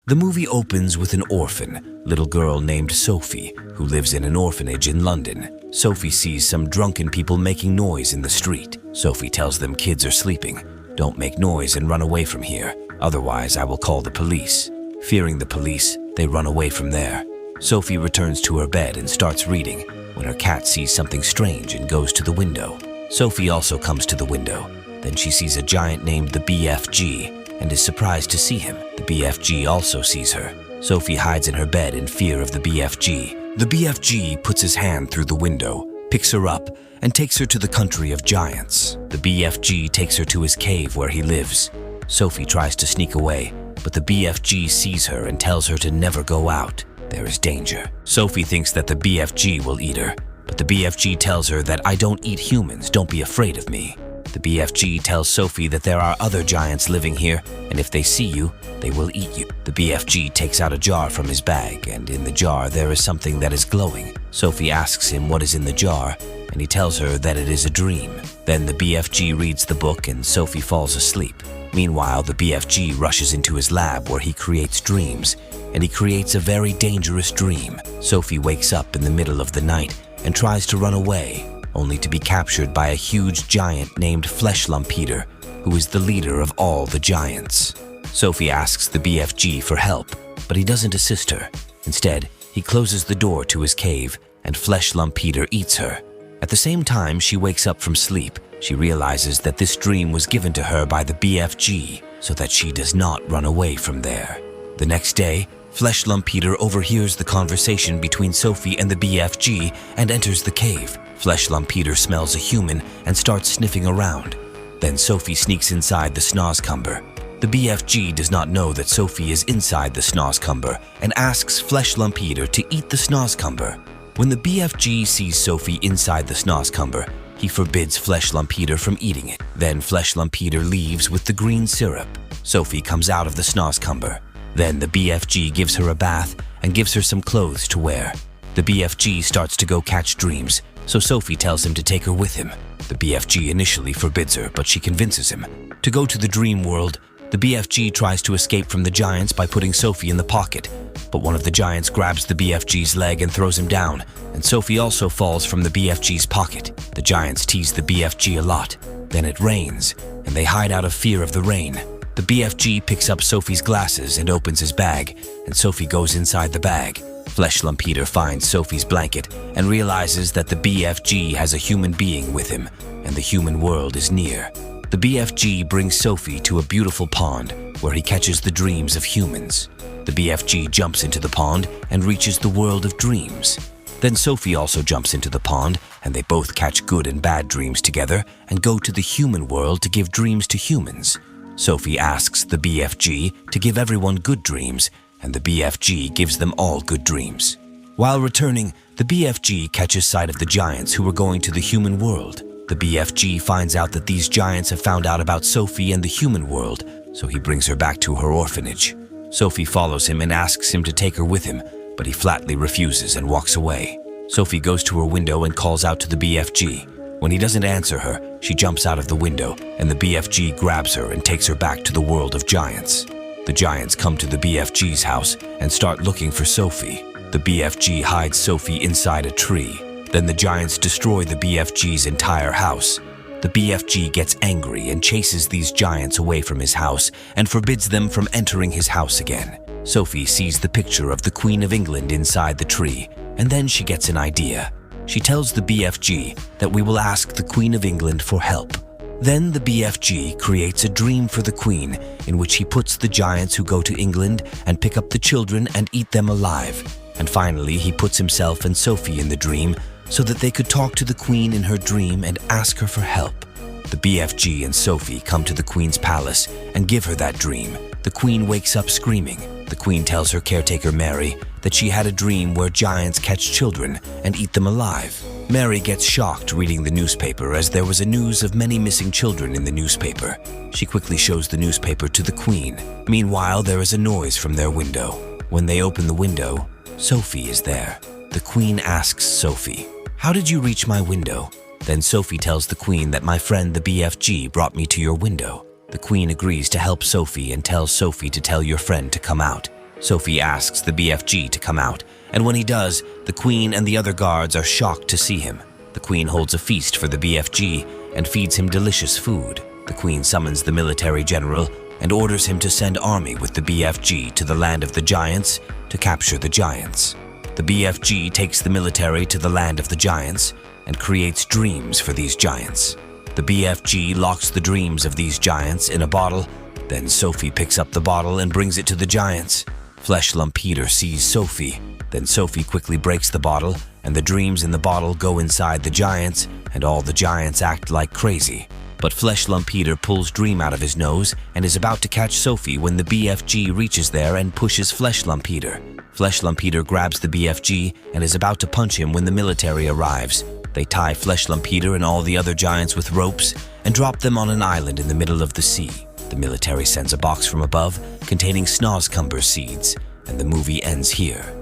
The movie opens with an orphan, little girl named Sophie, who lives in an orphanage in London. Sophie sees some drunken people making noise in the street. Sophie tells them kids are sleeping. Don't make noise and run away from here, otherwise I will call the police. Fearing the police, they run away from there. Sophie returns to her bed and starts reading when her cat sees something strange and goes to the window. Sophie also comes to the window. Then she sees a giant named the BFG and is surprised to see him. The BFG also sees her. Sophie hides in her bed in fear of the BFG. The BFG puts his hand through the window, picks her up, and takes her to the country of giants. The BFG takes her to his cave where he lives. Sophie tries to sneak away, but the BFG sees her and tells her to never go out. There is danger. Sophie thinks that the BFG will eat her, but the BFG tells her that I don't eat humans, don't be afraid of me. The BFG tells Sophie that there are other giants living here, and if they see you, they will eat you. The BFG takes out a jar from his bag, and in the jar there is something that is glowing. Sophie asks him what is in the jar, and he tells her that it is a dream. Then the BFG reads the book and Sophie falls asleep. Meanwhile, the BFG rushes into his lab where he creates dreams, and he creates a very dangerous dream. Sophie wakes up in the middle of the night and tries to run away, only to be captured by a huge giant named Fleshlumpeder, who is the leader of all the giants. Sophie asks the BFG for help, but he doesn't assist her. Instead, he closes the door to his cave, and Fleshlumpeder eats her. At the same time she wakes up from sleep, she realizes that this dream was given to her by the BFG so that she does not run away from there. The next day, Fleshlumpeder overhears the conversation between Sophie and the BFG and enters the cave. Fleshlumpeder smells a human and starts sniffing around. Then Sophie sneaks inside the Snozzcumber. The BFG does not know that Sophie is inside the Snozzcumber and asks Fleshlumpeder to eat the Snozzcumber. When the BFG sees Sophie inside the Snozzcumber, he forbids Fleshlumpeder from eating it. Then Fleshlumpeder leaves with the green syrup. Sophie comes out of the Snozzcumber. Then the BFG gives her a bath and gives her some clothes to wear. The BFG starts to go catch dreams, so Sophie tells him to take her with him. The BFG initially forbids her, but she convinces him. To go to the dream world, the BFG tries to escape from the giants by putting Sophie in the pocket, but one of the giants grabs the BFG's leg and throws him down, and Sophie also falls from the BFG's pocket. The giants tease the BFG a lot. Then it rains, and they hide out of fear of the rain. The BFG picks up Sophie's glasses and opens his bag, and Sophie goes inside the bag. Fleshlumpeder finds Sophie's blanket and realizes that the BFG has a human being with him, and the human world is near. The BFG brings Sophie to a beautiful pond where he catches the dreams of humans. The BFG jumps into the pond and reaches the world of dreams. Then Sophie also jumps into the pond, and they both catch good and bad dreams together and go to the human world to give dreams to humans. Sophie asks the BFG to give everyone good dreams, and the BFG gives them all good dreams. While returning, the BFG catches sight of the giants who were going to the human world. The BFG finds out that these giants have found out about Sophie and the human world, so he brings her back to her orphanage. Sophie follows him and asks him to take her with him, but he flatly refuses and walks away. Sophie goes to her window and calls out to the BFG. When he doesn't answer her, she jumps out of the window, and the BFG grabs her and takes her back to the world of giants. The giants come to the BFG's house and start looking for Sophie. The BFG hides Sophie inside a tree. Then the giants destroy the BFG's entire house. The BFG gets angry and chases these giants away from his house and forbids them from entering his house again. Sophie sees the picture of the Queen of England inside the tree, and then she gets an idea. She tells the BFG that we will ask the Queen of England for help. Then the BFG creates a dream for the Queen in which he puts the giants who go to England and pick up the children and eat them alive. And finally, he puts himself and Sophie in the dream so that they could talk to the Queen in her dream and ask her for help. The BFG and Sophie come to the Queen's palace and give her that dream. The Queen wakes up screaming. The Queen tells her caretaker Mary that she had a dream where giants catch children and eat them alive. Mary gets shocked reading the newspaper as there was a news of many missing children in the newspaper. She quickly shows the newspaper to the Queen. Meanwhile, there is a noise from their window. When they open the window, Sophie is there. The Queen asks Sophie, "How did you reach my window?" Then Sophie tells the Queen that my friend the BFG brought me to your window. The Queen agrees to help Sophie and tells Sophie to tell your friend to come out. Sophie asks the BFG to come out, and when he does, the Queen and the other guards are shocked to see him. The Queen holds a feast for the BFG and feeds him delicious food. The Queen summons the military general and orders him to send army with the BFG to the land of the giants to capture the giants. The BFG takes the military to the land of the giants and creates dreams for these giants. The BFG locks the dreams of these giants in a bottle, then Sophie picks up the bottle and brings it to the giants. Fleshlump Peter sees Sophie, then Sophie quickly breaks the bottle and the dreams in the bottle go inside the giants and all the giants act like crazy. But Fleshlump Peter pulls Dream out of his nose and is about to catch Sophie when the BFG reaches there and pushes Fleshlump Peter. Fleshlump Peter grabs the BFG and is about to punch him when the military arrives. They tie Fleshlump Peter and all the other giants with ropes and drop them on an island in the middle of the sea. The military sends a box from above containing Snozzcumber seeds, and the movie ends here.